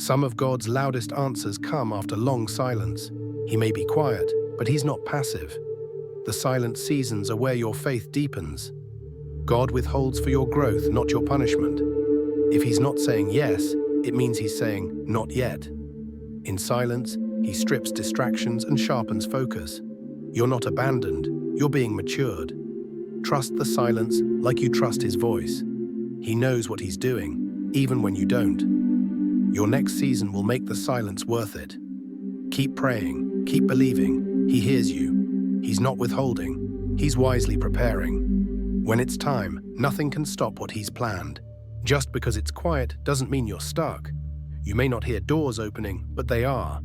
Some of God's loudest answers come after long silence. He may be quiet, but he's not passive. The silent seasons are where your faith deepens. God withholds for your growth, not your punishment. If he's not saying yes, it means he's saying not yet. In silence, he strips distractions and sharpens focus. You're not abandoned, you're being matured. Trust the silence like you trust his voice. He knows what he's doing, even when you don't. Your next season will make the silence worth it. Keep praying, keep believing. He hears you. He's not withholding, he's wisely preparing. When it's time, nothing can stop what he's planned. Just because it's quiet doesn't mean you're stuck. You may not hear doors opening, but they are.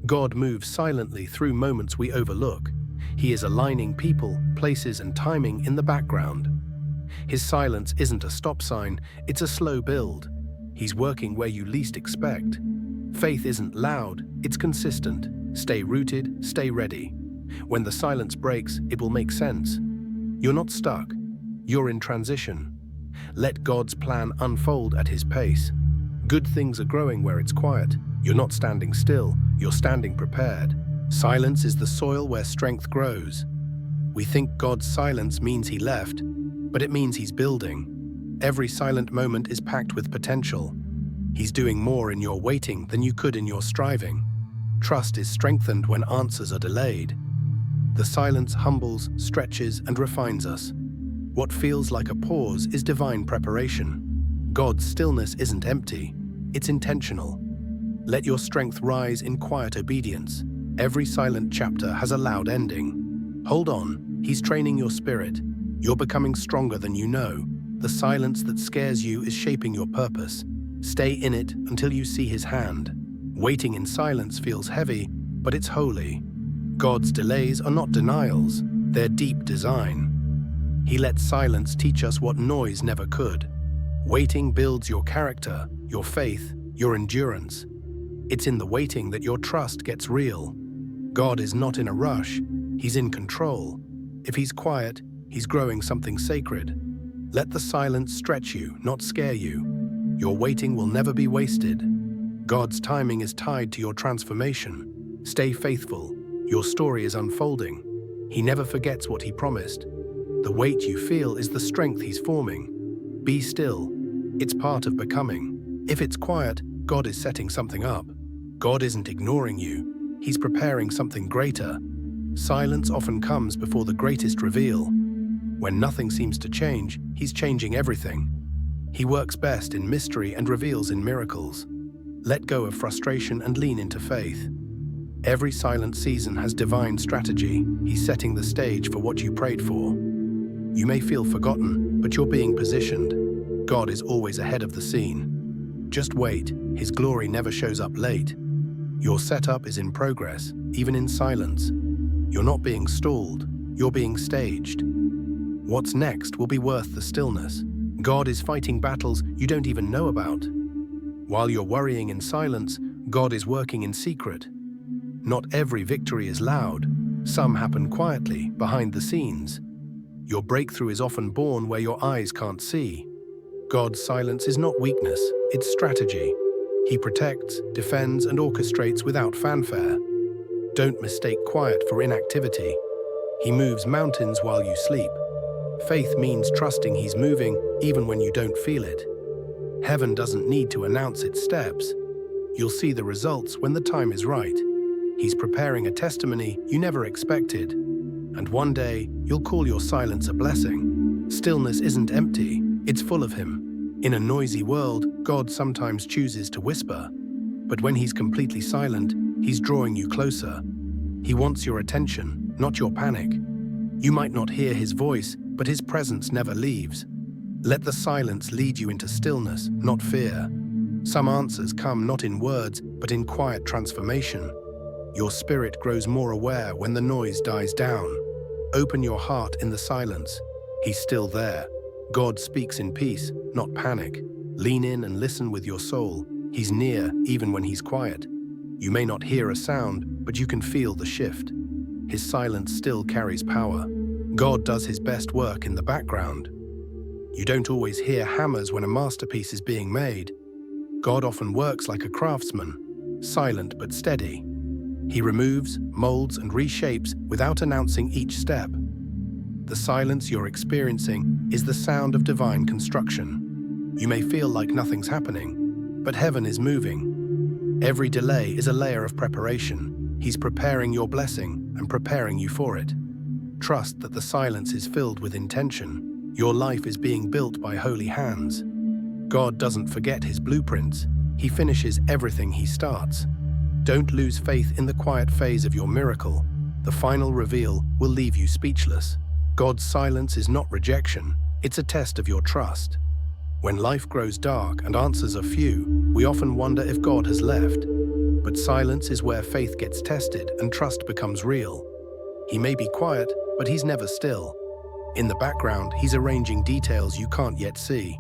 God moves silently through moments we overlook. He is aligning people, places, and timing in the background. His silence isn't a stop sign, it's a slow build. He's working where you least expect. Faith isn't loud, it's consistent. Stay rooted, stay ready. When the silence breaks, it will make sense. You're not stuck, you're in transition. Let God's plan unfold at his pace. Good things are growing where it's quiet. You're not standing still, you're standing prepared. Silence is the soil where strength grows. We think God's silence means he left, but it means he's building. Every silent moment is packed with potential. He's doing more in your waiting than you could in your striving. Trust is strengthened when answers are delayed. The silence humbles, stretches, and refines us. What feels like a pause is divine preparation. God's stillness isn't empty, it's intentional. Let your strength rise in quiet obedience. Every silent chapter has a loud ending. Hold on, he's training your spirit. You're becoming stronger than you know. The silence that scares you is shaping your purpose. Stay in it until you see his hand. Waiting in silence feels heavy, but it's holy. God's delays are not denials, they're deep design. He lets silence teach us what noise never could. Waiting builds your character, your faith, your endurance. It's in the waiting that your trust gets real. God is not in a rush, he's in control. If he's quiet, he's growing something sacred. Let the silence stretch you, not scare you. Your waiting will never be wasted. God's timing is tied to your transformation. Stay faithful, your story is unfolding. He never forgets what he promised. The weight you feel is the strength he's forming. Be still. It's part of becoming. If it's quiet, God is setting something up. God isn't ignoring you. He's preparing something greater. Silence often comes before the greatest reveal. When nothing seems to change, he's changing everything. He works best in mystery and reveals in miracles. Let go of frustration and lean into faith. Every silent season has divine strategy. He's setting the stage for what you prayed for. You may feel forgotten, but you're being positioned. God is always ahead of the scene. Just wait, his glory never shows up late. Your setup is in progress, even in silence. You're not being stalled, you're being staged. What's next will be worth the stillness. God is fighting battles you don't even know about. While you're worrying in silence, God is working in secret. Not every victory is loud. Some happen quietly, behind the scenes. Your breakthrough is often born where your eyes can't see. God's silence is not weakness, it's strategy. He protects, defends, and orchestrates without fanfare. Don't mistake quiet for inactivity. He moves mountains while you sleep. Faith means trusting he's moving even when you don't feel it. Heaven doesn't need to announce its steps. You'll see the results when the time is right. He's preparing a testimony you never expected. And one day, you'll call your silence a blessing. Stillness isn't empty, it's full of him. In a noisy world, God sometimes chooses to whisper. But when he's completely silent, he's drawing you closer. He wants your attention, not your panic. You might not hear his voice, but his presence never leaves. Let the silence lead you into stillness, not fear. Some answers come not in words, but in quiet transformation. Your spirit grows more aware when the noise dies down. Open your heart in the silence. He's still there. God speaks in peace, not panic. Lean in and listen with your soul. He's near, even when he's quiet. You may not hear a sound, but you can feel the shift. His silence still carries power. God does his best work in the background. You don't always hear hammers when a masterpiece is being made. God often works like a craftsman, silent but steady. He removes, molds, and reshapes without announcing each step. The silence you're experiencing is the sound of divine construction. You may feel like nothing's happening, but heaven is moving. Every delay is a layer of preparation. He's preparing your blessing and preparing you for it. Trust that the silence is filled with intention. Your life is being built by holy hands. God doesn't forget his blueprints. He finishes everything he starts. Don't lose faith in the quiet phase of your miracle. The final reveal will leave you speechless. God's silence is not rejection, it's a test of your trust. When life grows dark and answers are few, we often wonder if God has left. But silence is where faith gets tested and trust becomes real. He may be quiet, but he's never still. In the background, he's arranging details you can't yet see.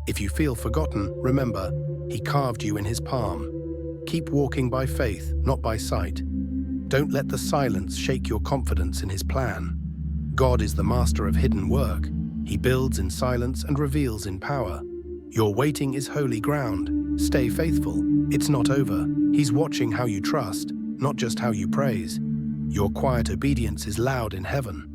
If you feel forgotten, remember, he carved you in his palm. Keep walking by faith, not by sight. Don't let the silence shake your confidence in his plan. God is the master of hidden work. He builds in silence and reveals in power. Your waiting is holy ground. Stay faithful. It's not over. He's watching how you trust, not just how you praise. Your quiet obedience is loud in heaven.